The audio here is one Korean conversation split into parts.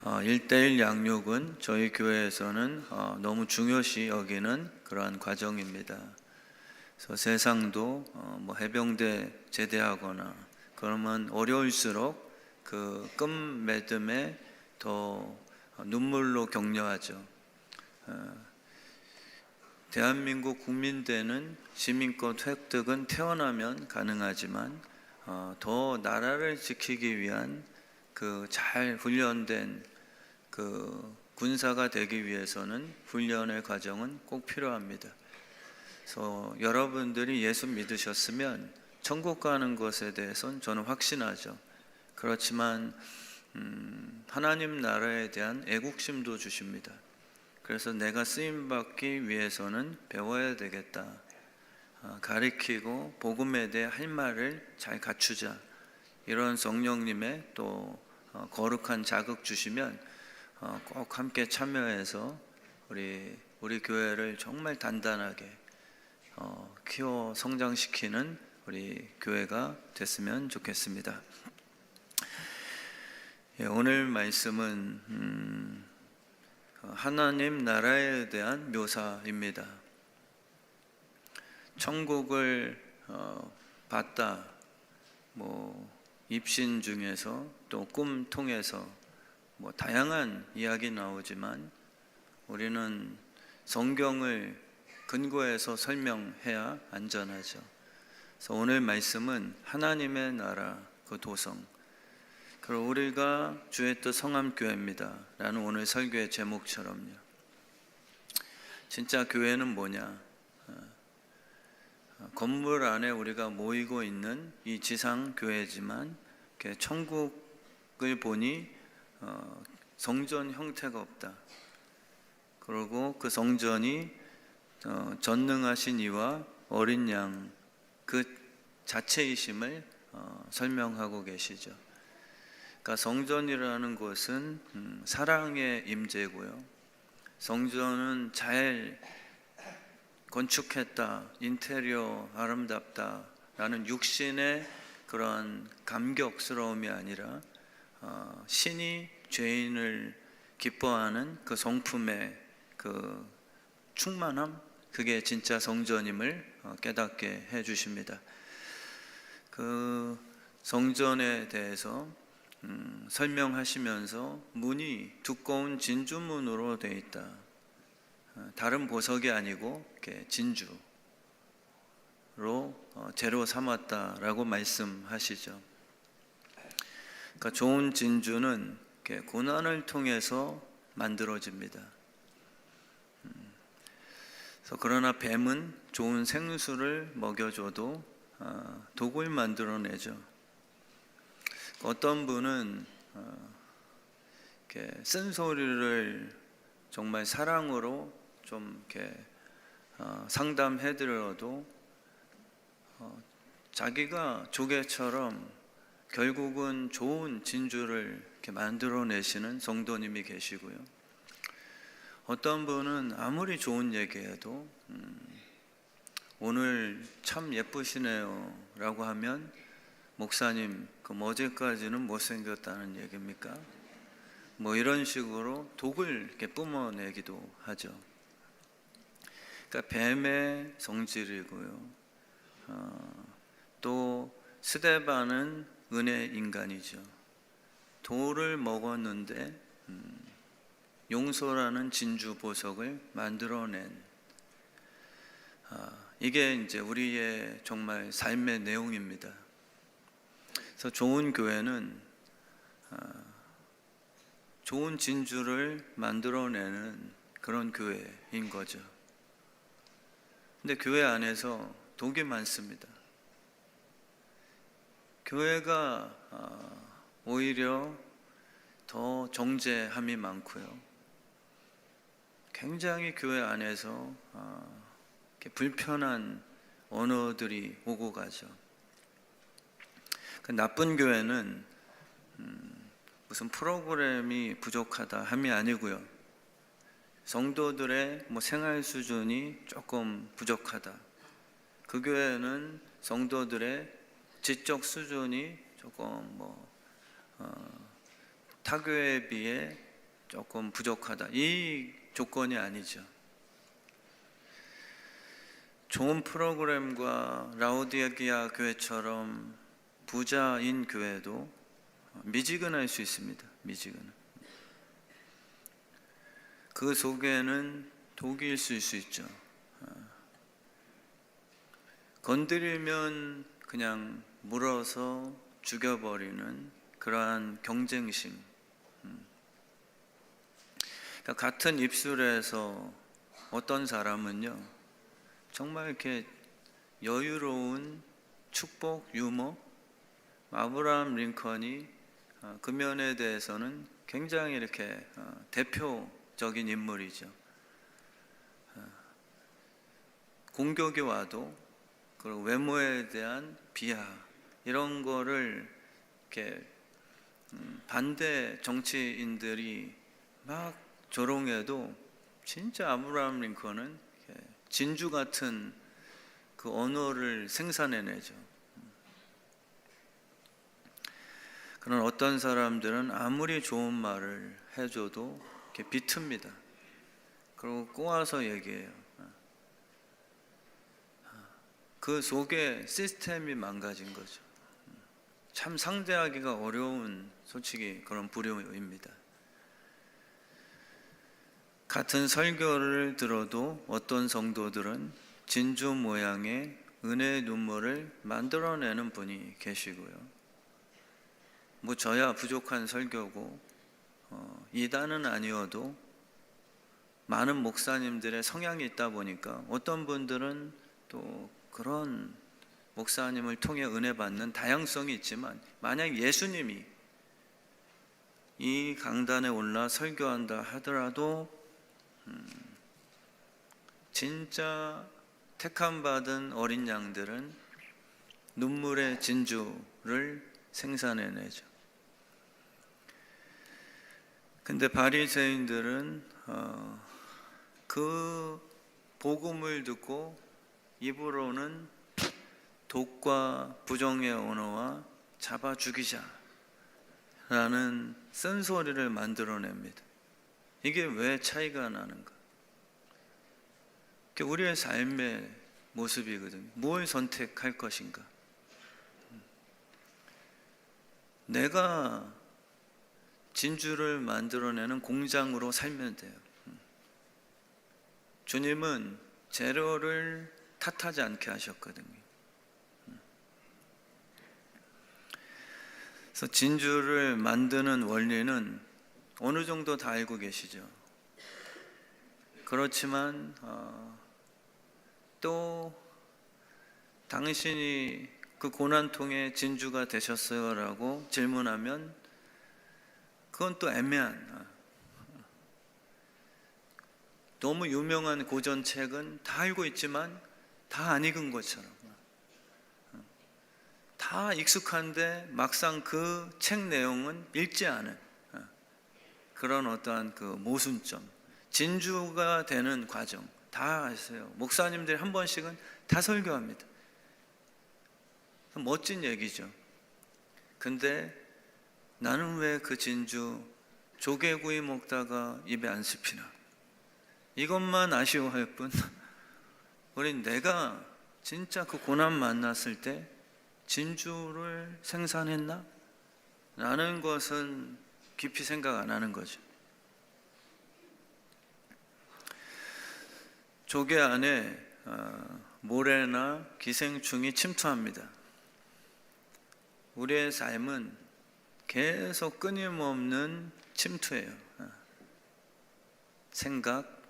1대1 양육은 저희 교회에서는 너무 중요시 여기는 그러한 과정입니다. 그래서 세상도 뭐 해병대 제대하거나 그러면 어려울수록 그 끝맺음에 더 눈물로 격려하죠. 대한민국 국민대는 시민권 획득은 태어나면 가능하지만 더 나라를 지키기 위한 그 잘 훈련된 그 군사가 되기 위해서는 훈련의 과정은 꼭 필요합니다. 그래서 여러분들이 예수 믿으셨으면 천국 가는 것에 대해서는 저는 확신하죠. 그렇지만 하나님 나라에 대한 애국심도 주십니다. 그래서 내가 쓰임 받기 위해서는 배워야 되겠다. 가리키고 복음에 대해 할 말을 잘 갖추자. 이런 성령님의 또 거룩한 자극 주시면 꼭 함께 참여해서 우리 교회를 정말 단단하게 키워 성장시키는 우리 교회가 됐으면 좋겠습니다. 오늘 말씀은 하나님 나라에 대한 묘사입니다. 천국을 봤다, 입신 중에서 또 꿈 통해서 다양한 이야기 나오지만 우리는 성경을 근거해서 설명해야 안전하죠. 그래서 오늘 말씀은 하나님의 나라 그 도성, 그리고 우리가 주의 뜻 성함교회입니다 라는 오늘 설교의 제목처럼요. 진짜 교회는 뭐냐? 건물 안에 우리가 모이고 있는 이 지상 교회지만 천국을 보니 성전 형태가 없다. 그리고 그 성전이 전능하신 이와 어린 양 그 자체이심을 설명하고 계시죠. 그러니까 성전이라는 것은 사랑의 임재고요. 성전은 잘 건축했다, 인테리어 아름답다 라는 육신의 그런 감격스러움이 아니라 신이 죄인을 기뻐하는 그 성품의 그 충만함, 그게 진짜 성전임을 깨닫게 해 주십니다. 그 성전에 대해서 설명하시면서 문이 두꺼운 진주문으로 되어 있다. 다른 보석이 아니고 이렇게 진주로 재료 삼았다라고 말씀하시죠. 그러니까 좋은 진주는 이렇게 고난을 통해서 만들어집니다. 그러나 뱀은 좋은 생수를 먹여줘도 독을 만들어내죠. 어떤 분은 이렇게 쓴소리를 정말 사랑으로 좀 이렇게 상담해드려도 자기가 조개처럼 결국은 좋은 진주를 이렇게 만들어내시는 성도님이 계시고요. 어떤 분은 아무리 좋은 얘기해도 오늘 참 예쁘시네요 라고 하면 목사님 그럼 어제까지는 못생겼다는 얘기입니까? 이런 식으로 독을 이렇게 뿜어내기도 하죠. 그러니까 뱀의 성질이고요. 또 스데반은 은혜 인간이죠. 돌을 먹었는데 용서라는 진주 보석을 만들어낸 이게 이제 우리의 정말 삶의 내용입니다. 그래서 좋은 교회는 좋은 진주를 만들어내는 그런 교회인 거죠. 근데 교회 안에서 독이 많습니다. 교회가 오히려 더 정죄함이 많고요. 굉장히 교회 안에서 불편한 언어들이 오고 가죠. 나쁜 교회는 무슨 프로그램이 부족하다 함이 아니고요. 성도들의 생활 수준이 조금 부족하다. 그 교회는 성도들의 지적 수준이 조금 타교에 비해 조금 부족하다, 이 조건이 아니죠. 좋은 프로그램과 라오디게아 교회처럼 부자인 교회도 미지근할 수 있습니다. 미지근. 그 속에는 독이 있을 수 있죠. 건드리면 그냥 물어서 죽여버리는 그러한 경쟁심. 그러니까 같은 입술에서 어떤 사람은요, 정말 이렇게 여유로운 축복, 유머, 아브라함 링컨이 그 면에 대해서는 굉장히 이렇게 대표적인 인물이죠. 공격이 와도 그 외모에 대한 비하, 이런 거를 이렇게 반대 정치인들이 막 조롱해도 진짜 아브라함 링컨은 진주 같은 그 언어를 생산해내죠. 그런 어떤 사람들은 아무리 좋은 말을 해줘도 이렇게 비틉니다. 그리고 꼬아서 얘기해요. 그 속에 시스템이 망가진 거죠. 참 상대하기가 어려운, 솔직히 그런 부류입니다. 같은 설교를 들어도 어떤 성도들은 진주 모양의 은혜의 눈물을 만들어내는 분이 계시고요. 뭐 저야 부족한 설교고 이단은 아니어도 많은 목사님들의 성향이 있다 보니까 어떤 분들은 또 그런 목사님을 통해 은혜 받는 다양성이 있지만, 만약 예수님이 이 강단에 올라 설교한다 하더라도 진짜 택함 받은 어린 양들은 눈물의 진주를 생산해내죠. 근데 바리새인들은 그 복음을 듣고 입으로는 독과 부정의 언어와 잡아 죽이자 라는 쓴소리를 만들어냅니다. 이게 왜 차이가 나는가? 우리의 삶의 모습이거든요. 뭘 선택할 것인가? 내가 진주를 만들어내는 공장으로 살면 돼요. 주님은 재료를 탓하지 않게 하셨거든요. 그래서 진주를 만드는 원리는 어느 정도 다 알고 계시죠. 그렇지만 또 당신이 그 고난통의 진주가 되셨어요? 라고 질문하면 그건 또 애매한, 너무 유명한 고전책은 다 알고 있지만 다 안 읽은 것처럼, 다 익숙한데 막상 그 책 내용은 읽지 않은 그런 어떠한 그 모순점, 진주가 되는 과정 다 아세요. 목사님들이 한 번씩은 다 설교합니다. 멋진 얘기죠. 근데 나는 왜 그 진주 조개구이 먹다가 입에 안 씹히나? 이것만 아쉬워할 뿐, 우린 내가 진짜 그 고난 만났을 때 진주를 생산했나? 라는 것은 깊이 생각 안 하는 거죠. 조개 안에 모래나 기생충이 침투합니다. 우리의 삶은 계속 끊임없는 침투예요. 생각,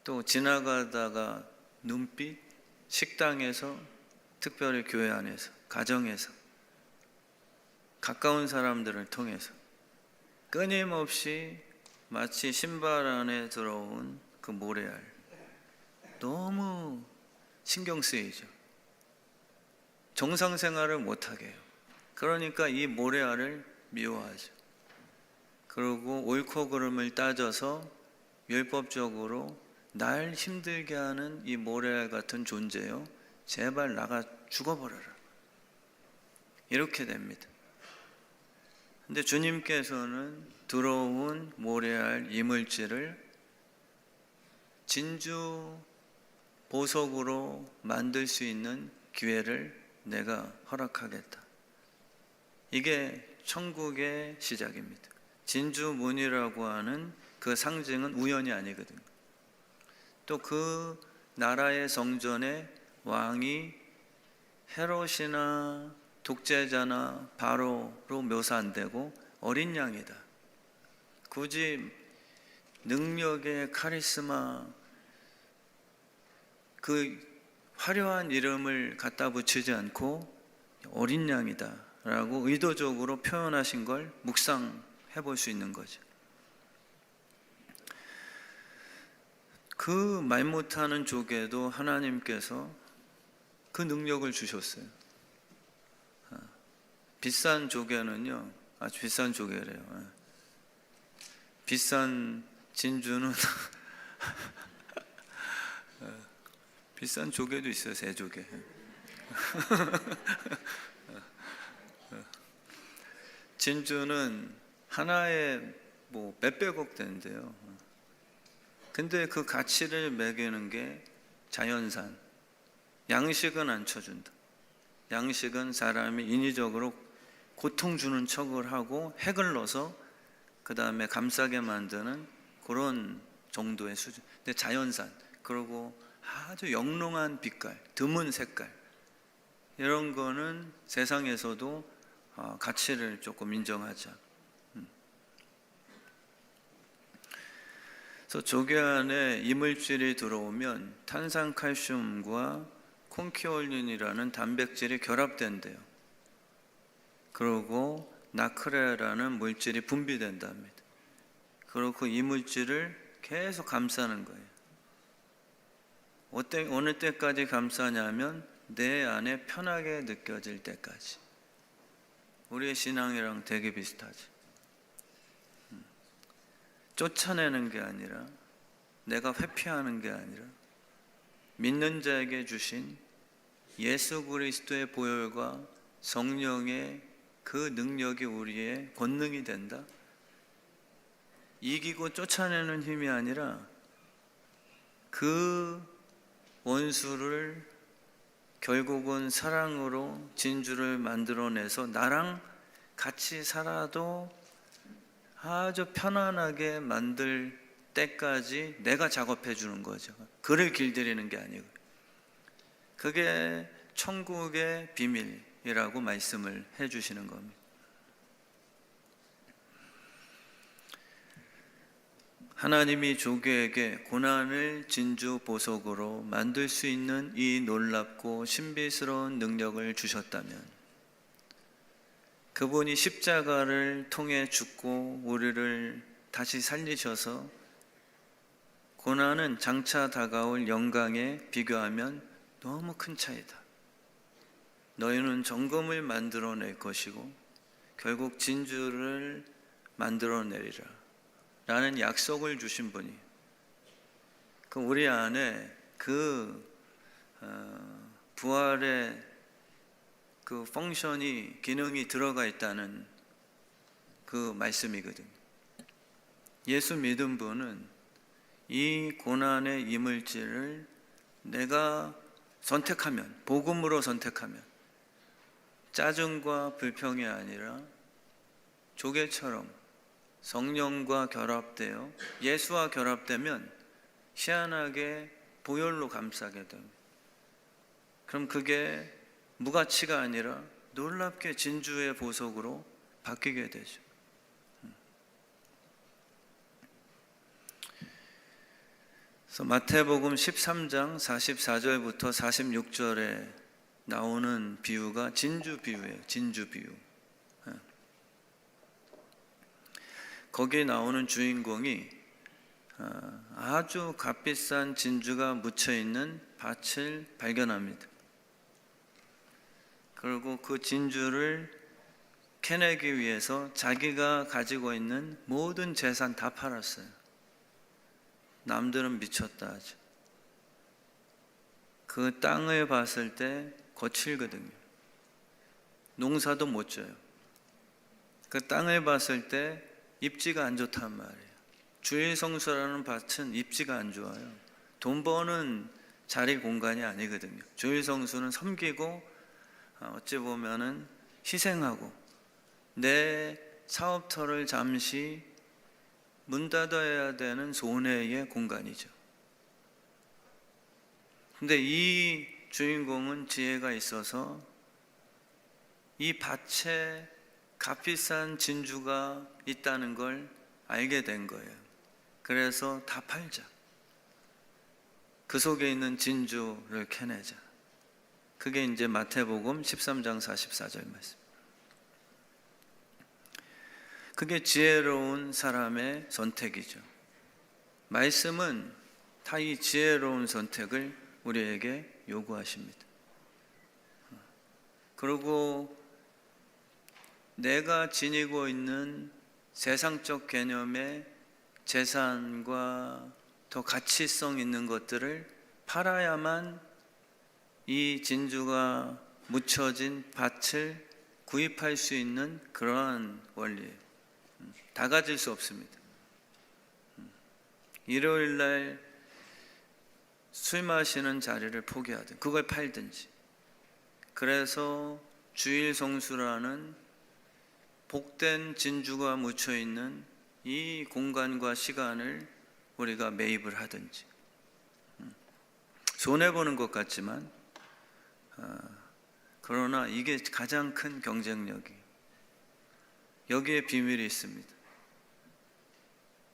또 지나가다가 눈빛, 식당에서, 특별히 교회 안에서, 가정에서, 가까운 사람들을 통해서 끊임없이 마치 신발 안에 들어온 그 모래알, 너무 신경 쓰이죠. 정상 생활을 못하게 해요. 그러니까 이 모래알을 미워하죠. 그리고 옳고 그름을 따져서 율법적으로 날 힘들게 하는 이 모래알 같은 존재요, 제발 나가 죽어버려라, 이렇게 됩니다. 근데 주님께서는 들어온 모래알 이물질을 진주 보석으로 만들 수 있는 기회를 내가 허락하겠다. 이게 천국의 시작입니다. 진주문이라고 하는 그 상징은 우연이 아니거든요. 또 그 나라의 성전에 왕이 헤롯이나 독재자나 바로로 묘사 안 되고 어린 양이다. 굳이 능력의 카리스마, 그 화려한 이름을 갖다 붙이지 않고 어린 양이다 라고 의도적으로 표현하신 걸 묵상해 볼 수 있는 거죠. 그 말 못하는 조개도 하나님께서 그 능력을 주셨어요. 비싼 조개는요, 아주 비싼 조개래요. 비싼 진주는 비싼 조개도 있어요, 새조개. 진주는 하나에 뭐 몇백억 된대요. 근데 그 가치를 매기는 게 자연산. 양식은 안 쳐준다. 양식은 사람이 인위적으로 고통 주는 척을 하고 핵을 넣어서 그 다음에 감싸게 만드는 그런 정도의 수준. 근데 자연산, 그리고 아주 영롱한 빛깔, 드문 색깔, 이런 거는 세상에서도 가치를 조금 인정하자. 그래서 조개 안에 이물질이 들어오면 탄산칼슘과 콘키올린이라는 단백질이 결합된대요. 그리고 나크레라는 물질이 분비된답니다. 그리고 그 이물질을 계속 감싸는 거예요. 어느 때까지 감싸냐면 내 안에 편하게 느껴질 때까지. 우리의 신앙이랑 되게 비슷하지. 쫓아내는 게 아니라, 내가 회피하는 게 아니라, 믿는 자에게 주신 예수 그리스도의 보혈과 성령의 그 능력이 우리의 권능이 된다. 이기고 쫓아내는 힘이 아니라 그 원수를 결국은 사랑으로 진주를 만들어내서 나랑 같이 살아도 아주 편안하게 만들 때까지 내가 작업해 주는 거죠. 그를 길들이는 게 아니고. 그게 천국의 비밀이라고 말씀을 해 주시는 겁니다. 하나님이 조개에게 고난을 진주 보석으로 만들 수 있는 이 놀랍고 신비스러운 능력을 주셨다면, 그분이 십자가를 통해 죽고 우리를 다시 살리셔서 고난은 장차 다가올 영광에 비교하면 너무 큰 차이다. 너희는 정금을 만들어낼 것이고 결국 진주를 만들어내리라 라는 약속을 주신 분이, 그 우리 안에 그 부활의 그 펑션이, 기능이 들어가 있다는 그 말씀이거든요. 예수 믿은 분은 이 고난의 이물질을 내가 선택하면, 복음으로 선택하면, 짜증과 불평이 아니라 조개처럼 성령과 결합되어 예수와 결합되면 희한하게 보혈로 감싸게 됩니다. 그럼 그게 무가치가 아니라 놀랍게 진주의 보석으로 바뀌게 되죠. 그래서 마태복음 13장 44절부터 46절에 나오는 비유가 진주 비유예요. 진주 비유. 거기에 나오는 주인공이 아주 값비싼 진주가 묻혀있는 밭을 발견합니다. 그리고 그 진주를 캐내기 위해서 자기가 가지고 있는 모든 재산 다 팔았어요. 남들은 미쳤다 하죠. 그 땅을 봤을 때 거칠거든요. 농사도 못 져요. 그 땅을 봤을 때 입지가 안 좋단 말이에요. 주일성수라는 밭은 입지가 안 좋아요. 돈 버는 자리 공간이 아니거든요. 주일성수는 섬기고 어찌 보면은 희생하고 내 사업터를 잠시 문 닫아야 되는 손해의 공간이죠. 근데 이 주인공은 지혜가 있어서 이 밭에 값비싼 진주가 있다는 걸 알게 된 거예요. 그래서 다 팔자. 그 속에 있는 진주를 캐내자. 그게 이제 마태복음 13장 44절 말씀. 그게 지혜로운 사람의 선택이죠. 말씀은 다 이 지혜로운 선택을 우리에게 요구하십니다. 그리고 내가 지니고 있는 세상적 개념의 재산과 더 가치성 있는 것들을 팔아야만 이 진주가 묻혀진 밭을 구입할 수 있는 그러한 원리예요. 다 가질 수 없습니다. 일요일 날 술 마시는 자리를 포기하든 그걸 팔든지. 그래서 주일성수라는 복된 진주가 묻혀 있는 이 공간과 시간을 우리가 매입을 하든지. 손해보는 것 같지만 그러나 이게 가장 큰 경쟁력이, 여기에 비밀이 있습니다.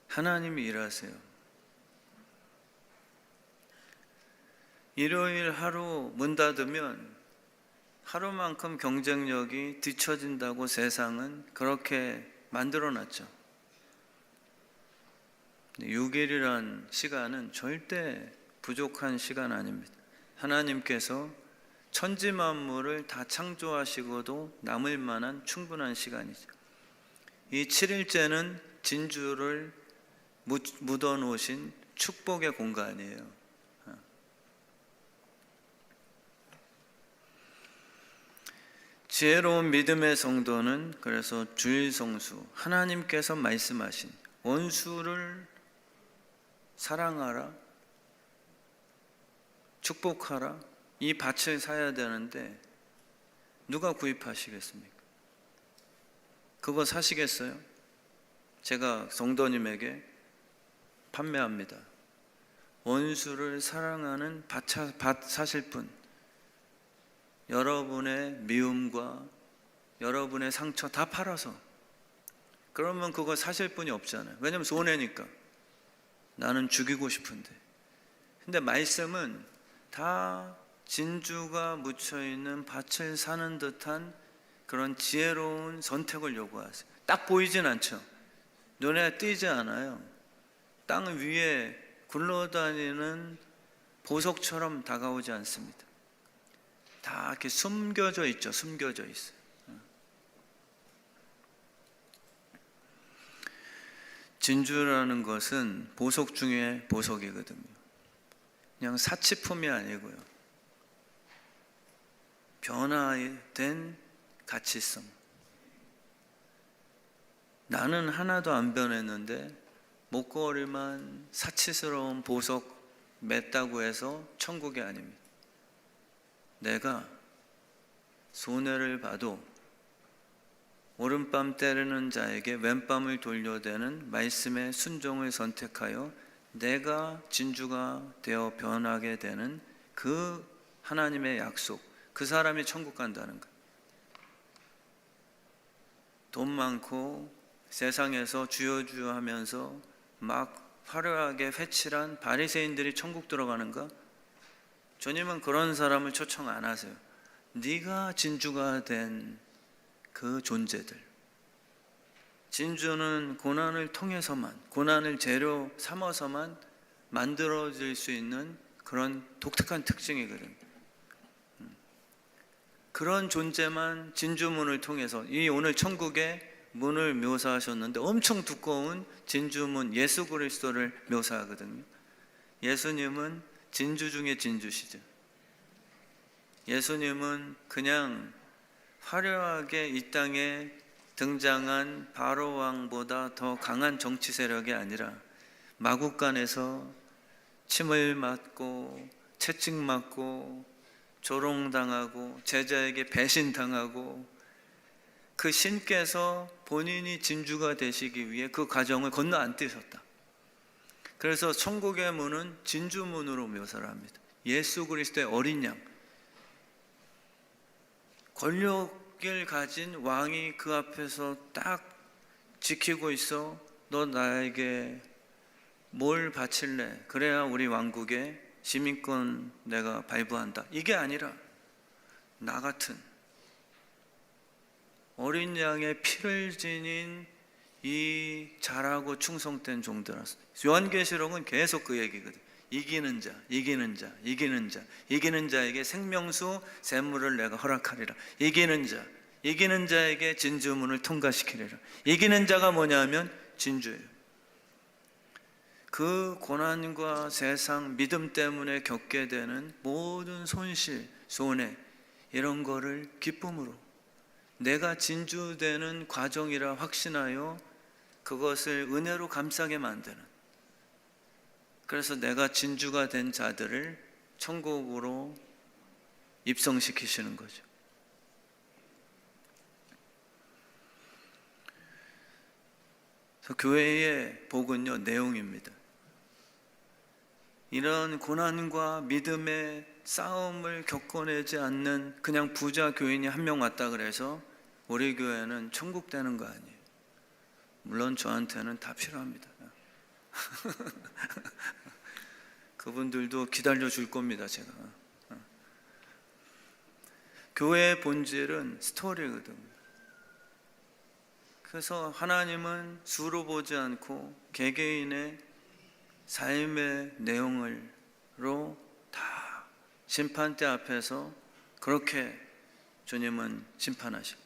하나님이 일하세요. 일요일 하루 문 닫으면 하루만큼 경쟁력이 뒤처진다고 세상은 그렇게 만들어놨죠. 6일이란 시간은 절대 부족한 시간 아닙니다. 하나님께서 천지 만물을 다 창조하시고도 남을 만한 충분한 시간이죠. 이 7일째는 진주를 묻어 놓으신 축복의 공간이에요. 지혜로운 믿음의 성도는 그래서 주일성수, 하나님께서 말씀하신 원수를 사랑하라, 축복하라, 이 밭을 사야 되는데 누가 구입하시겠습니까? 그거 사시겠어요? 제가 성도님에게 판매합니다. 원수를 사랑하는 밭 사실 분, 여러분의 미움과 여러분의 상처 다 팔아서. 그러면 그거 사실 분이 없잖아요. 왜냐면 손해니까. 나는 죽이고 싶은데. 근데 말씀은 다 진주가 묻혀있는 밭을 사는 듯한 그런 지혜로운 선택을 요구하세요. 딱 보이진 않죠. 눈에 띄지 않아요. 땅 위에 굴러다니는 보석처럼 다가오지 않습니다. 다 이렇게 숨겨져 있죠. 숨겨져 있어요. 진주라는 것은 보석 중에 보석이거든요. 그냥 사치품이 아니고요. 변화된 가치성. 나는 하나도 안 변했는데 목걸이만 사치스러운 보석 맸다고 해서 천국이 아닙니다. 내가 손해를 봐도 오른밤 때리는 자에게 왼밤을 돌려대는 말씀의 순종을 선택하여 내가 진주가 되어 변하게 되는 그 하나님의 약속, 그 사람이 천국 간다는 것. 돈 많고 세상에서 주여주여 하면서 막 화려하게 회칠한 바리새인들이 천국 들어가는가? 주님은 그런 사람을 초청 안 하세요. 네가 진주가 된 그 존재들. 진주는 고난을 통해서만, 고난을 재료 삼아서만 만들어질 수 있는 그런 독특한 특징이거든요. 그런 존재만 진주문을 통해서, 이 오늘 천국의 문을 묘사하셨는데 엄청 두꺼운 진주문 예수 그리스도를 묘사하거든요. 예수님은 진주 중에 진주시죠. 예수님은 그냥 화려하게 이 땅에 등장한 바로 왕보다 더 강한 정치 세력이 아니라 마국간에서 침을 맞고 채찍맞고 조롱당하고 제자에게 배신당하고 그 신께서 본인이 진주가 되시기 위해 그 과정을 건너 안 뛰셨다. 그래서 천국의 문은 진주문으로 묘사를 합니다. 예수 그리스도의 어린 양, 권력을 가진 왕이 그 앞에서 딱 지키고 있어. 너 나에게 뭘 바칠래? 그래야 우리 왕국의 시민권 내가 발부한다. 이게 아니라 나 같은 어린 양의 피를 지닌 이 잘하고 충성된 종들았어. 요한계시록은 계속 그 얘기거든. 이기는 자, 이기는 자, 이기는 자, 이기는 자에게 생명수 샘물을 내가 허락하리라. 이기는 자, 이기는 자에게 진주문을 통과시키리라. 이기는 자가 뭐냐면 진주예요. 그 고난과 세상 믿음 때문에 겪게 되는 모든 손실, 손해 이런 거를 기쁨으로 내가 진주되는 과정이라 확신하여 그것을 은혜로 감싸게 만드는, 그래서 내가 진주가 된 자들을 천국으로 입성시키시는 거죠. 그래서 교회의 복은요, 내용입니다. 이런 고난과 믿음의 싸움을 겪어내지 않는 그냥 부자 교인이 한 명 왔다 그래서 우리 교회는 천국 되는 거 아니에요. 물론 저한테는 다 필요합니다. 그분들도 기다려 줄 겁니다. 제가 교회의 본질은 스토리거든요. 그래서 하나님은 수로 보지 않고 개개인의 삶의 내용으로 다 심판대 앞에서 그렇게 주님은 심판하실 거예요.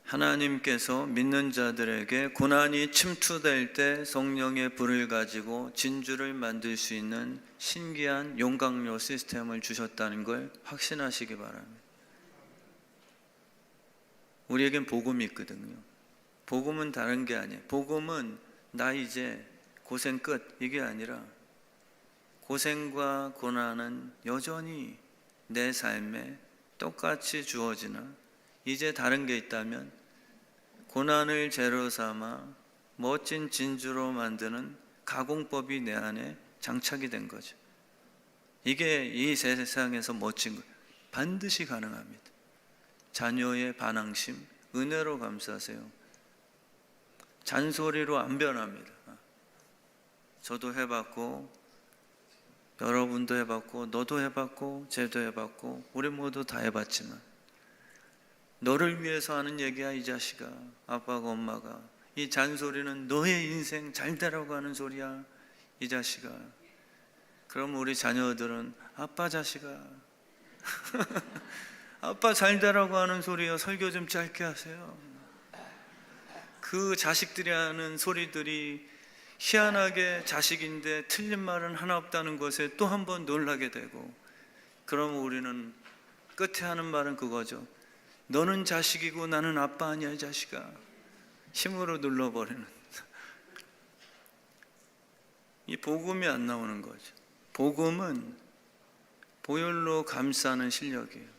하나님께서 믿는 자들에게 고난이 침투될 때 성령의 불을 가지고 진주를 만들 수 있는 신기한 용광로 시스템을 주셨다는 걸 확신하시기 바랍니다. 우리에겐 복음이 있거든요. 복음은 다른 게 아니에요. 복음은 나 이제 고생 끝 이게 아니라 고생과 고난은 여전히 내 삶에 똑같이 주어지나 이제 다른 게 있다면 고난을 재료 삼아 멋진 진주로 만드는 가공법이 내 안에 장착이 된 거죠. 이게 이 세상에서 멋진 거예요. 반드시 가능합니다. 자녀의 반항심 은혜로 감싸세요. 잔소리로 안 변합니다. 저도 해봤고 여러분도 해봤고 너도 해봤고 쟤도 해봤고 우리 모두 다 해봤지만 너를 위해서 하는 얘기야 이 자식아. 아빠가 엄마가 이 잔소리는 너의 인생 잘 되라고 하는 소리야 이 자식아. 그럼 우리 자녀들은 아빠 자식아 아빠 잘 되라고 하는 소리요 설교 좀 짧게 하세요. 그 자식들이 하는 소리들이 희한하게 자식인데 틀린 말은 하나 없다는 것에 또 한 번 놀라게 되고, 그럼 우리는 끝에 하는 말은 그거죠. 너는 자식이고 나는 아빠 아니야 이 자식아. 힘으로 눌러버리는. 이 복음이 안 나오는 거죠. 복음은 보혈로 감싸는 실력이에요.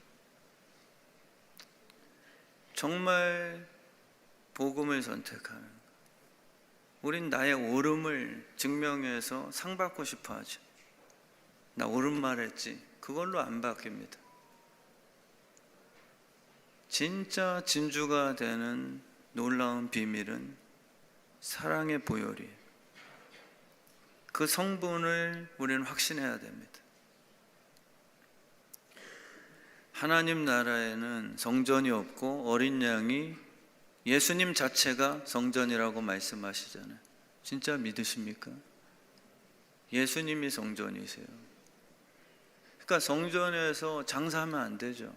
정말 복음을 선택하는 거예요. 우린 나의 옳음을 증명해서 상 받고 싶어 하죠. 나 옳은 말 했지. 그걸로 안 바뀝니다. 진짜 진주가 되는 놀라운 비밀은 사랑의 보혈이에요. 그 성분을 우리는 확신해야 됩니다. 하나님 나라에는 성전이 없고 어린 양이, 예수님 자체가 성전이라고 말씀하시잖아요. 진짜 믿으십니까? 예수님이 성전이세요. 그러니까 성전에서 장사하면 안 되죠.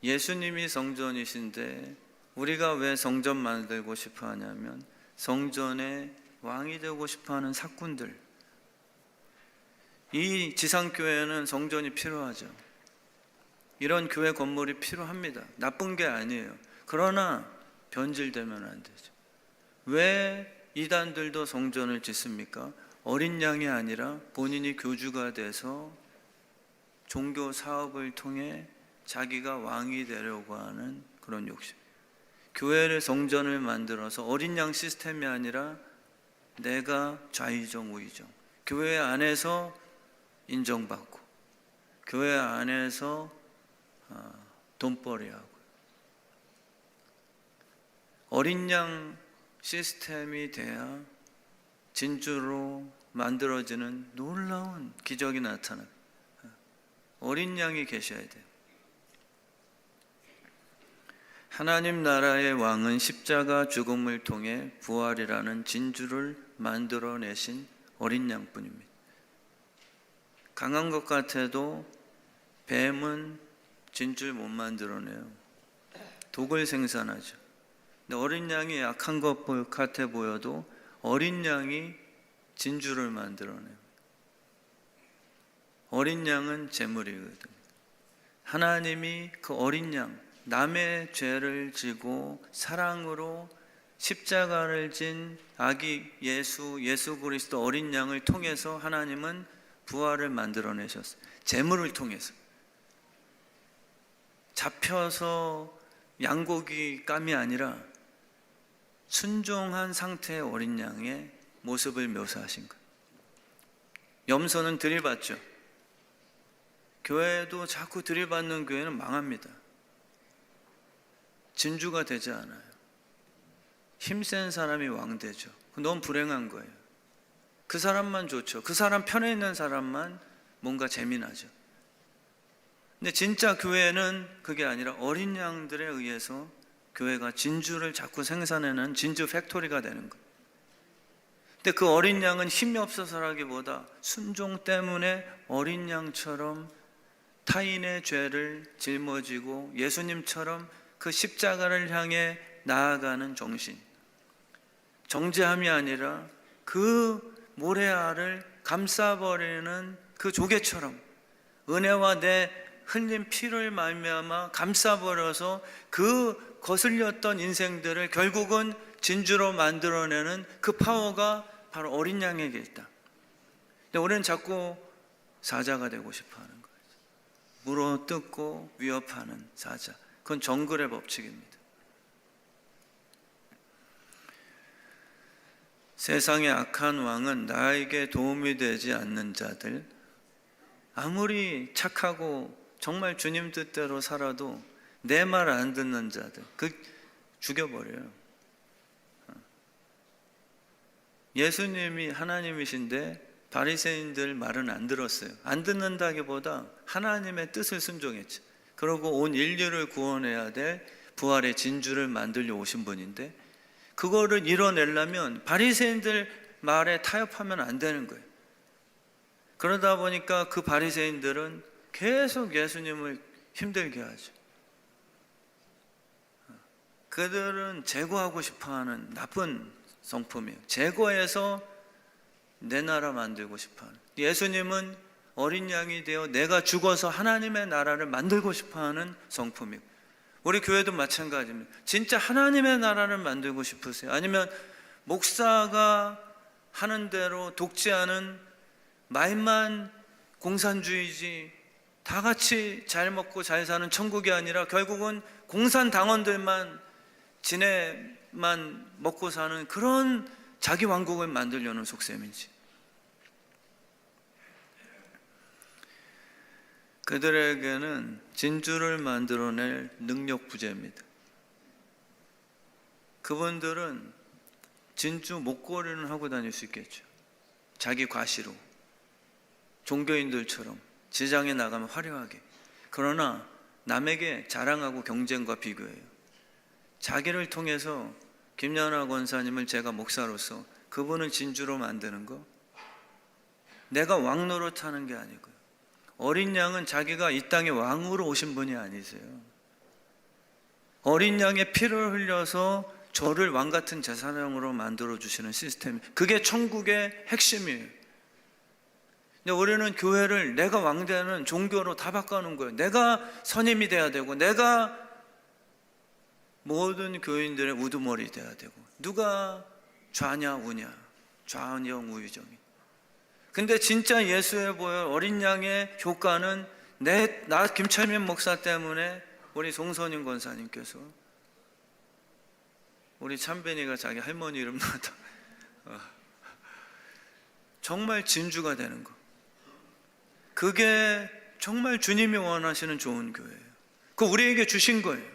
예수님이 성전이신데 우리가 왜 성전 만들고 싶어 하냐면 성전의 왕이 되고 싶어 하는 사꾼들, 이 지상교회는 성전이 필요하죠. 이런 교회 건물이 필요합니다. 나쁜 게 아니에요. 그러나 변질되면 안 되죠. 왜 이단들도 성전을 짓습니까? 어린 양이 아니라 본인이 교주가 돼서 종교 사업을 통해 자기가 왕이 되려고 하는 그런 욕심. 교회를 성전을 만들어서 어린 양 시스템이 아니라 내가 좌의정 우의정, 교회 안에서 인정받고 교회 안에서 돈벌이하고 어린 양 시스템이 돼야 진주로 만들어지는 놀라운 기적이 나타납니다. 어린 양이 계셔야 돼요. 하나님 나라의 왕은 십자가 죽음을 통해 부활이라는 진주를 만들어내신 어린 양뿐입니다. 강한 것 같아도 뱀은 진주를 못 만들어내요. 독을 생산하죠. 근데 어린 양이 약한 것 같아 보여도 어린 양이 진주를 만들어내요. 어린 양은 제물이거든요. 하나님이 그 어린 양, 남의 죄를 지고 사랑으로 십자가를 진 아기 예수 그리스도 어린 양을 통해서 하나님은 부활을 만들어내셨어요. 제물을 통해서. 잡혀서 양고기 감이 아니라 순종한 상태의 어린 양의 모습을 묘사하신 거예요. 염소는 들이받죠. 교회도 자꾸 들이받는 교회는 망합니다. 진주가 되지 않아요. 힘센 사람이 왕되죠. 너무 불행한 거예요. 그 사람만 좋죠. 그 사람 편에 있는 사람만 뭔가 재미나죠. 근데 진짜 교회는 그게 아니라 어린 양들에 의해서 교회가 진주를 자꾸 생산해내는 진주 팩토리가 되는 거예요. 근데 그 어린 양은 힘이 없어서라기보다 순종 때문에 어린 양처럼 타인의 죄를 짊어지고 예수님처럼 그 십자가를 향해 나아가는 정신, 정죄함이 아니라 그 모래알을 감싸버리는 그 조개처럼 은혜와 내 흘린 피를 말미암아 감싸버려서 그 거슬렸던 인생들을 결국은 진주로 만들어내는 그 파워가 바로 어린 양에게 있다. 근데 우리는 자꾸 사자가 되고 싶어하는 거예요. 물어뜯고 위협하는 사자. 그건 정글의 법칙입니다. 세상의 악한 왕은 나에게 도움이 되지 않는 자들, 아무리 착하고 정말 주님 뜻대로 살아도 내 말 안 듣는 자들, 죽여버려요. 예수님이 하나님이신데 바리새인들 말은 안 들었어요. 안 듣는다기보다 하나님의 뜻을 순종했죠. 그리고 온 인류를 구원해야 될 부활의 진주를 만들려 오신 분인데 그거를 이뤄내려면 바리새인들 말에 타협하면 안 되는 거예요. 그러다 보니까 그 바리새인들은 계속 예수님을 힘들게 하죠. 그들은 제거하고 싶어하는 나쁜 성품이에요. 제거해서 내 나라 만들고 싶어하는. 예수님은 어린 양이 되어 내가 죽어서 하나님의 나라를 만들고 싶어하는 성품이고, 우리 교회도 마찬가지입니다. 진짜 하나님의 나라를 만들고 싶으세요? 아니면 목사가 하는 대로 독재하는 말만 공산주의지, 다 같이 잘 먹고 잘 사는 천국이 아니라 결국은 공산당원들만 지네만 먹고 사는 그런 자기 왕국을 만들려는 속셈인지. 그들에게는 진주를 만들어낼 능력 부재입니다. 그분들은 진주 목걸이는 하고 다닐 수 있겠죠. 자기 과시로 종교인들처럼 지장에 나가면 화려하게. 그러나 남에게 자랑하고 경쟁과 비교해요. 자기를 통해서 김연아 권사님을 제가 목사로서 그분을 진주로 만드는 거, 내가 왕 노릇하는 게 아니고요. 어린 양은 자기가 이 땅에 왕으로 오신 분이 아니세요. 어린 양의 피를 흘려서 저를 왕 같은 제사장으로 만들어 주시는 시스템, 그게 천국의 핵심이에요. 근데 우리는 교회를 내가 왕되는 종교로 다 바꿔놓은 거예요. 내가 선임이 돼야 되고, 내가 모든 교인들의 우두머리 돼야 되고, 누가 좌냐 우냐, 좌정 우유정이. 근데 진짜 예수에 보여 어린 양의 효과는 나 김철민 목사 때문에 우리 송선임 권사님께서, 우리 참변이가 자기 할머니 이름 나왔다, 정말 진주가 되는 거. 그게 정말 주님이 원하시는 좋은 교회예요. 그거 우리에게 주신 거예요.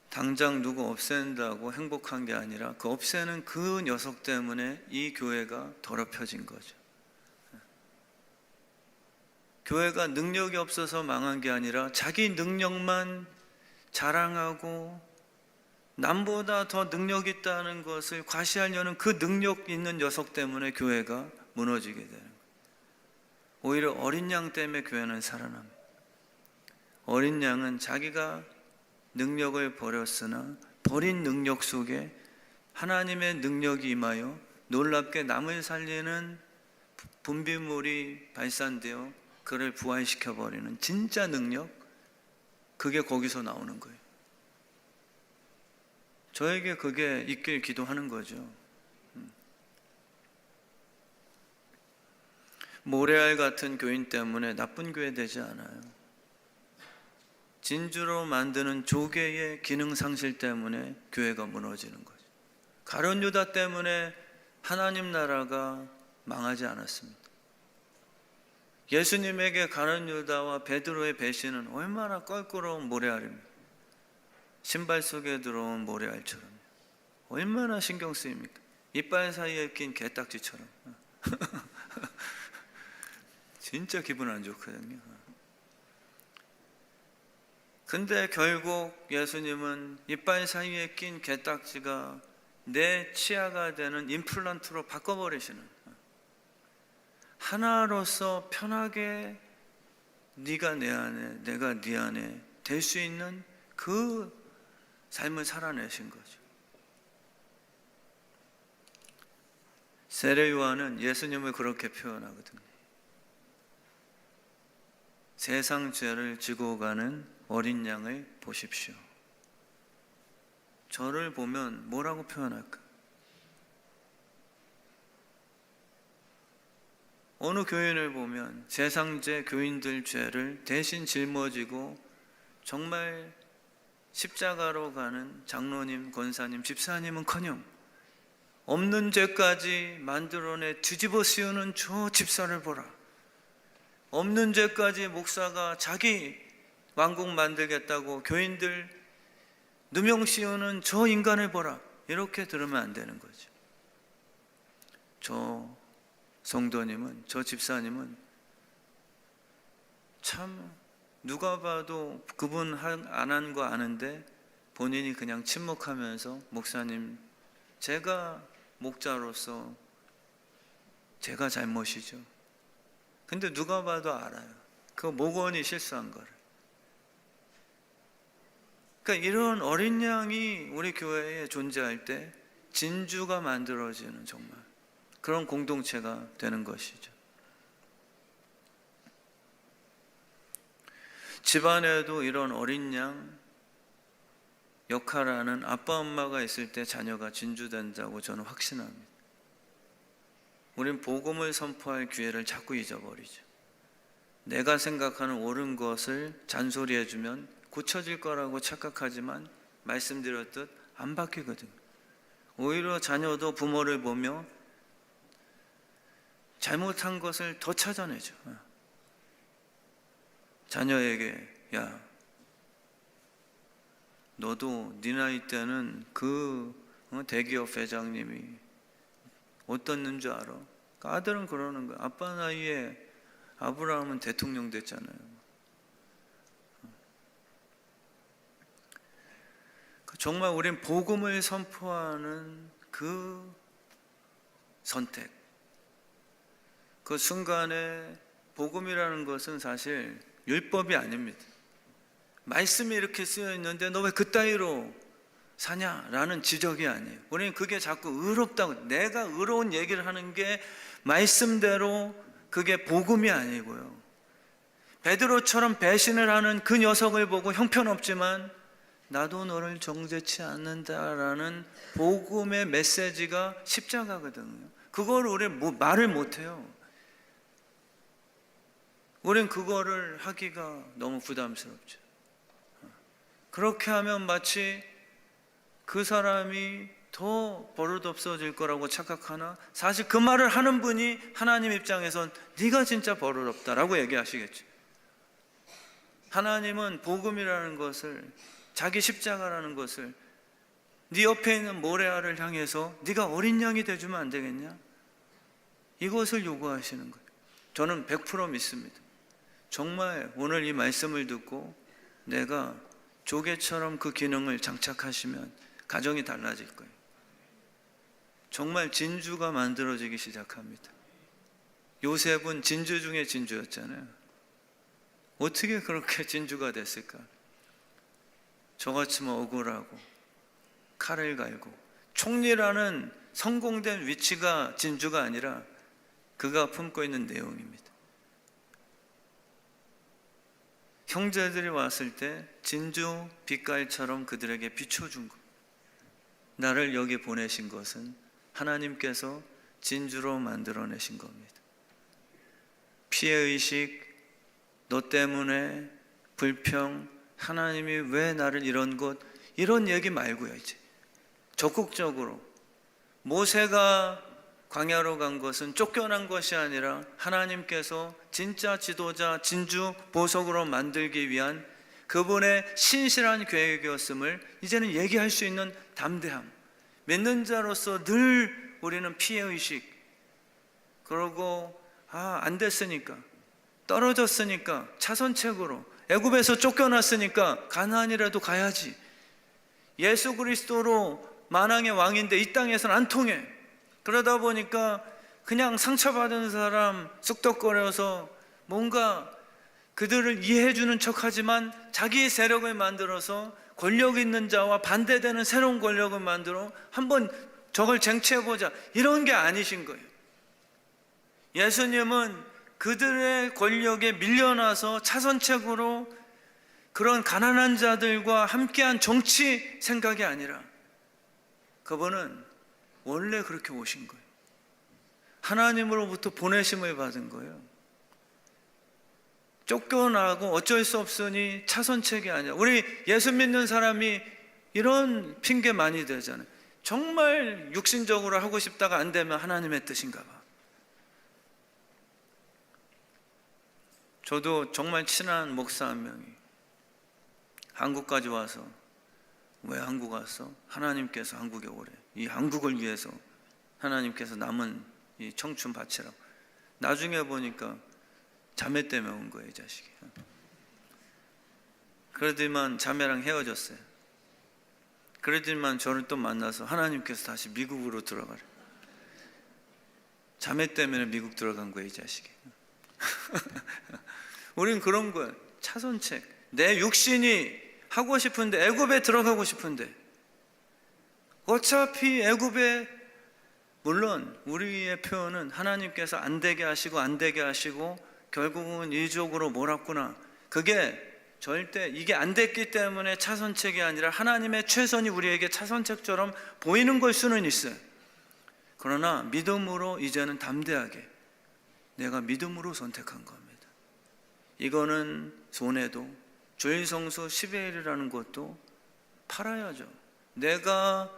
당장 누구 없앤다고 행복한 게 아니라 그 없애는 그 녀석 때문에 이 교회가 더럽혀진 거죠. 교회가 능력이 없어서 망한 게 아니라 자기 능력만 자랑하고 남보다 더 능력 있다는 것을 과시하려는 그 능력 있는 녀석 때문에 교회가 무너지게 되는 거예요. 오히려 어린 양 때문에 교회는 살아납니다. 어린 양은 자기가 능력을 버렸으나 버린 능력 속에 하나님의 능력이 임하여 놀랍게 남을 살리는 분비물이 발산되어 그를 부활시켜버리는 진짜 능력, 그게 거기서 나오는 거예요. 저에게 그게 있길 기도하는 거죠. 모래알 같은 교인 때문에 나쁜 교회 되지 않아요. 진주로 만드는 조개의 기능 상실 때문에 교회가 무너지는 거죠. 가룟 유다 때문에 하나님 나라가 망하지 않았습니다. 예수님에게 가룟 유다와 베드로의 배신은 얼마나 껄끄러운 모래알입니다. 신발 속에 들어온 모래알처럼 얼마나 신경 쓰입니까? 이빨 사이에 낀 개딱지처럼. 진짜 기분 안 좋거든요. 근데 결국 예수님은 이빨 사이에 낀 개딱지가 내 치아가 되는 임플란트로 바꿔버리시는, 하나로서 편하게 네가 내 안에, 내가 네 안에 될 수 있는 그 삶을 살아내신 거죠. 세례 요한은 예수님을 그렇게 표현하거든요. 세상 죄를 지고 가는 어린 양을 보십시오. 저를 보면 뭐라고 표현할까? 어느 교인을 보면 세상죄 교인들 죄를 대신 짊어지고 정말 십자가로 가는 장로님, 권사님, 집사님은커녕 없는 죄까지 만들어내 뒤집어 씌우는 저 집사를 보라. 없는 죄까지 목사가 자기 왕국 만들겠다고 교인들 누명 씌우는 저 인간을 보라. 이렇게 들으면 안 되는 거죠. 저 성도님은, 저 집사님은 참 누가 봐도 그분 안 한 거 아는데 본인이 그냥 침묵하면서, 목사님, 제가 목자로서 제가 잘못이죠. 근데 누가 봐도 알아요. 그 목원이 실수한 거를. 그러니까 이런 어린 양이 우리 교회에 존재할 때 진주가 만들어지는 정말 그런 공동체가 되는 것이죠. 집안에도 이런 어린 양 역할하는 아빠 엄마가 있을 때 자녀가 진주된다고 저는 확신합니다. 우린 복음을 선포할 기회를 자꾸 잊어버리죠. 내가 생각하는 옳은 것을 잔소리해주면 고쳐질 거라고 착각하지만 말씀드렸듯 안 바뀌거든요. 오히려 자녀도 부모를 보며 잘못한 것을 더 찾아내죠. 자녀에게, 야, 너도 네 나이 때는 그 대기업 회장님이 어떻는 줄 알아? 그러니까 아들은 그러는 거야. 아빠 나이에 아브라함은 대통령 됐잖아요. 정말 우린 복음을 선포하는 그 선택, 그 순간에 복음이라는 것은 사실 율법이 아닙니다. 말씀이 이렇게 쓰여 있는데 너 왜 그따위로 사냐라는 지적이 아니에요. 우리는 그게 자꾸 의롭다고, 내가 의로운 얘기를 하는 게 말씀대로 그게 복음이 아니고요. 베드로처럼 배신을 하는 그 녀석을 보고 형편없지만 나도 너를 정죄치 않는다라는 복음의 메시지가 십자가거든요. 그걸 우리 말을 못해요. 우린 그거를 하기가 너무 부담스럽죠. 그렇게 하면 마치 그 사람이 더 버릇없어질 거라고 착각하나, 사실 그 말을 하는 분이 하나님 입장에선 네가 진짜 버릇없다라고 얘기하시겠죠. 하나님은 복음이라는 것을, 자기 십자가라는 것을 네 옆에 있는 모레아를 향해서 네가 어린 양이 돼주면 안 되겠냐? 이것을 요구하시는 거예요. 저는 100% 믿습니다. 정말 오늘 이 말씀을 듣고 내가 조개처럼 그 기능을 장착하시면 가정이 달라질 거예요. 정말 진주가 만들어지기 시작합니다. 요셉은 진주 중에 진주였잖아요. 어떻게 그렇게 진주가 됐을까? 저같으면 억울하고 칼을 갈고, 총리라는 성공된 위치가 진주가 아니라 그가 품고 있는 내용입니다. 형제들이 왔을 때 진주 빛깔처럼 그들에게 비춰준 것, 나를 여기 보내신 것은 하나님께서 진주로 만들어내신 겁니다. 피해의식, 너 때문에 불평, 하나님이 왜 나를 이런 얘기 말고요. 이제 적극적으로 모세가 광야로 간 것은 쫓겨난 것이 아니라 하나님께서 진짜 지도자, 진주 보석으로 만들기 위한 그분의 신실한 계획이었음을 이제는 얘기할 수 있는 담대함, 믿는 자로서 늘 우리는 피해의식, 그러고 안 됐으니까, 떨어졌으니까 차선책으로, 애굽에서 쫓겨났으니까 가나안이라도 가야지, 예수 그리스도로 만왕의 왕인데 이 땅에서는 안 통해, 그러다 보니까 그냥 상처받은 사람 쑥덕거려서 뭔가 그들을 이해해주는 척하지만 자기 세력을 만들어서 권력 있는 자와 반대되는 새로운 권력을 만들어 한번 저걸 쟁취해보자, 이런 게 아니신 거예요. 예수님은 그들의 권력에 밀려나서 차선책으로 그런 가난한 자들과 함께한 정치 생각이 아니라 그분은 원래 그렇게 오신 거예요. 하나님으로부터 보내심을 받은 거예요. 쫓겨나고 어쩔 수 없으니 차선책이 아니라, 우리 예수 믿는 사람이 이런 핑계 많이 대잖아요. 정말 육신적으로 하고 싶다가 안 되면 하나님의 뜻인가 봐. 저도 정말 친한 목사 한 명이 한국까지 와서, 왜 한국 왔어? 하나님께서 한국에 오래, 이 한국을 위해서 하나님께서 남은 이 청춘 바치라고. 나중에 보니까 자매 때문에 온 거예요, 이 자식이. 그러더니만 자매랑 헤어졌어요. 그러더니만 저를 또 만나서 하나님께서 다시 미국으로 들어가래. 자매 때문에 미국 들어간 거예요, 이 자식이. 우린 그런 거예요. 차선책. 내 육신이 하고 싶은데, 애굽에 들어가고 싶은데, 어차피 애굽에, 물론 우리의 표현은 하나님께서 안 되게 하시고 안 되게 하시고 결국은 이쪽으로 몰았구나, 그게 절대 이게 안 됐기 때문에 차선책이 아니라 하나님의 최선이 우리에게 차선책처럼 보이는 걸 수는 있어요. 그러나 믿음으로 이제는 담대하게 내가 믿음으로 선택한 겁니다. 이거는 손해도, 주일성수 10의 1이라는 것도 팔아야죠. 내가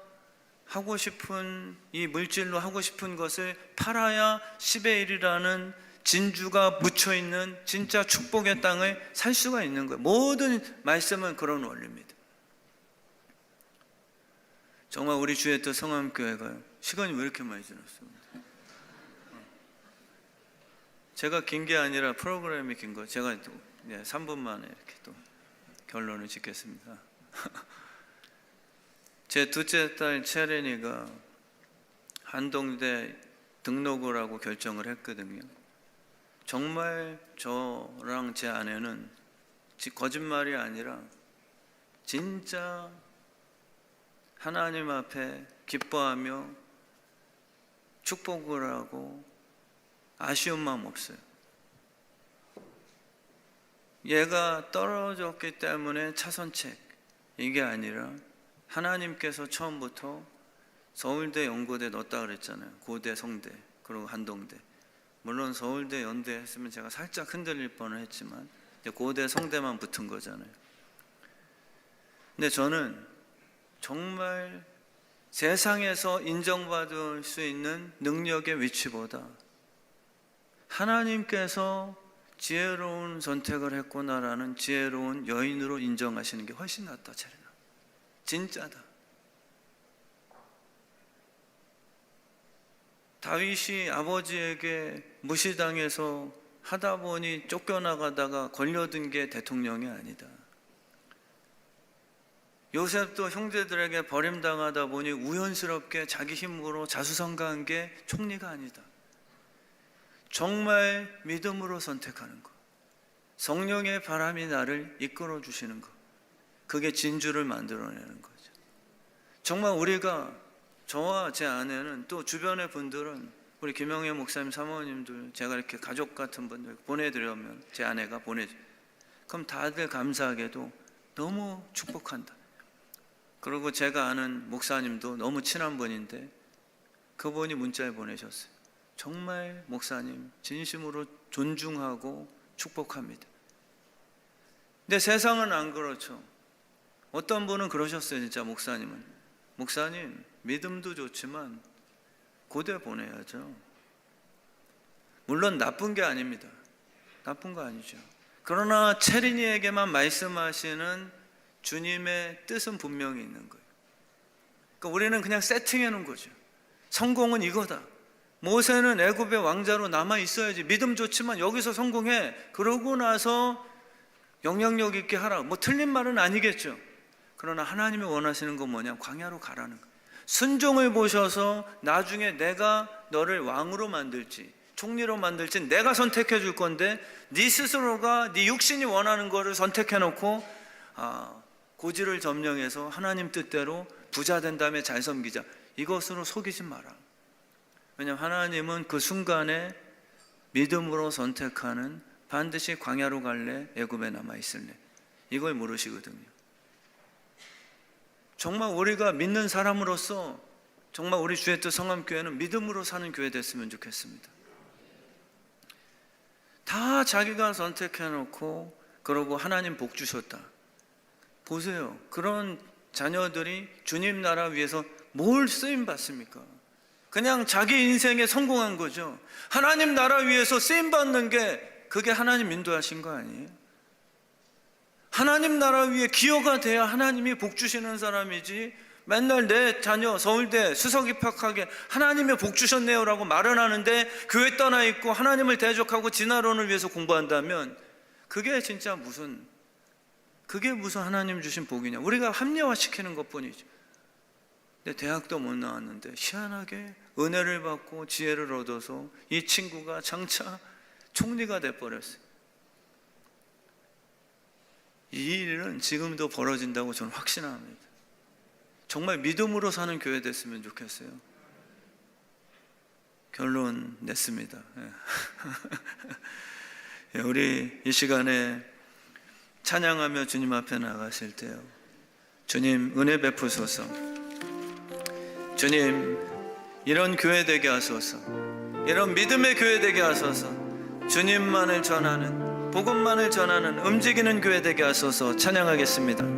하고 싶은, 이 물질로 하고 싶은 것을 팔아야 10의 1이라는 진주가 묻혀있는 진짜 축복의 땅을 살 수가 있는 거예요. 모든 말씀은 그런 원리입니다. 정말 우리 주의 뜻 성함교회가 시간이 왜 이렇게 많이 지났어요? 제가 긴 게 아니라 프로그램이 긴 거, 제가 3분 만에 이렇게 또 결론을 짓겠습니다. 제 둘째 딸 채린이가 한동대 등록을 하고 결정을 했거든요. 정말 저랑 제 아내는 거짓말이 아니라 진짜 하나님 앞에 기뻐하며 축복을 하고 아쉬운 마음 없어요. 얘가 떨어졌기 때문에 차선책, 이게 아니라 하나님께서 처음부터 서울대, 연고대 넣었다 그랬잖아요. 고대, 성대, 그리고 한동대. 물론 서울대, 연대 했으면 제가 살짝 흔들릴 뻔은 했지만 이제 고대, 성대만 붙은 거잖아요. 근데 저는 정말 세상에서 인정받을 수 있는 능력의 위치보다 하나님께서 지혜로운 선택을 했구나라는 지혜로운 여인으로 인정하시는 게 훨씬 낫다. 차라리 진짜다. 다윗이 아버지에게 무시당해서 하다 보니 쫓겨나가다가 걸려든 게 대통령이 아니다. 요셉도 형제들에게 버림당하다 보니 우연스럽게 자기 힘으로 자수성가한 게 총리가 아니다. 정말 믿음으로 선택하는 것, 성령의 바람이 나를 이끌어 주시는 것, 그게 진주를 만들어내는 거죠. 정말 우리가, 저와 제 아내는, 또 주변의 분들은, 우리 김영애 목사님 사모님들, 제가 이렇게 가족 같은 분들 보내드리면 제 아내가 보내줘. 그럼 다들 감사하게도 너무 축복한다. 그리고 제가 아는 목사님도 너무 친한 분인데 그분이 문자에 보내셨어요. 정말 목사님 진심으로 존중하고 축복합니다. 근데 세상은 안 그렇죠. 어떤 분은 그러셨어요. 진짜 목사님은, 목사님 믿음도 좋지만 고대 보내야죠. 물론 나쁜 게 아닙니다. 나쁜 거 아니죠. 그러나 체린이에게만 말씀하시는 주님의 뜻은 분명히 있는 거예요. 그러니까 우리는 그냥 세팅해 놓은 거죠. 성공은 이거다. 모세는 애굽의 왕자로 남아 있어야지. 믿음 좋지만 여기서 성공해. 그러고 나서 영향력 있게 하라. 뭐 틀린 말은 아니겠죠. 그러나 하나님이 원하시는 건 뭐냐? 광야로 가라는 거예요. 순종을 보셔서 나중에 내가 너를 왕으로 만들지, 총리로 만들지 내가 선택해 줄 건데 네 스스로가 네 육신이 원하는 거를 선택해 놓고 고지를 점령해서 하나님 뜻대로 부자 된 다음에 잘 섬기자, 이것으로 속이지 마라. 왜냐하면 하나님은 그 순간에 믿음으로 선택하는, 반드시 광야로 갈래, 애굽에 남아 있을래, 이걸 물으시거든요. 정말 우리가 믿는 사람으로서 정말 우리 주의 뜻 성함교회는 믿음으로 사는 교회 됐으면 좋겠습니다. 다 자기가 선택해 놓고 그러고 하나님 복 주셨다. 보세요. 그런 자녀들이 주님 나라 위해서 뭘 쓰임 받습니까? 그냥 자기 인생에 성공한 거죠. 하나님 나라 위해서 쓰임 받는 게, 그게 하나님 인도하신 거 아니에요? 하나님 나라 위에 기여가 돼야 하나님이 복 주시는 사람이지, 맨날 내 자녀 서울대 수석 입학하게 하나님의 복 주셨네요 라고 말은 하는데 교회 떠나 있고 하나님을 대적하고 진화론을 위해서 공부한다면 그게 진짜 그게 무슨 하나님 주신 복이냐. 우리가 합리화시키는 것뿐이죠. 근데 대학도 못 나왔는데 희한하게 은혜를 받고 지혜를 얻어서 이 친구가 장차 총리가 돼버렸어요. 이 일은 지금도 벌어진다고 저는 확신합니다. 정말 믿음으로 사는 교회 됐으면 좋겠어요. 결론 냈습니다. 우리 이 시간에 찬양하며 주님 앞에 나가실 때요, 주님 은혜 베푸소서. 주님 이런 교회 되게 하소서. 이런 믿음의 교회 되게 하소서. 주님만을 전하는, 복음만을 전하는 움직이는 교회 되게 하소서. 찬양하겠습니다.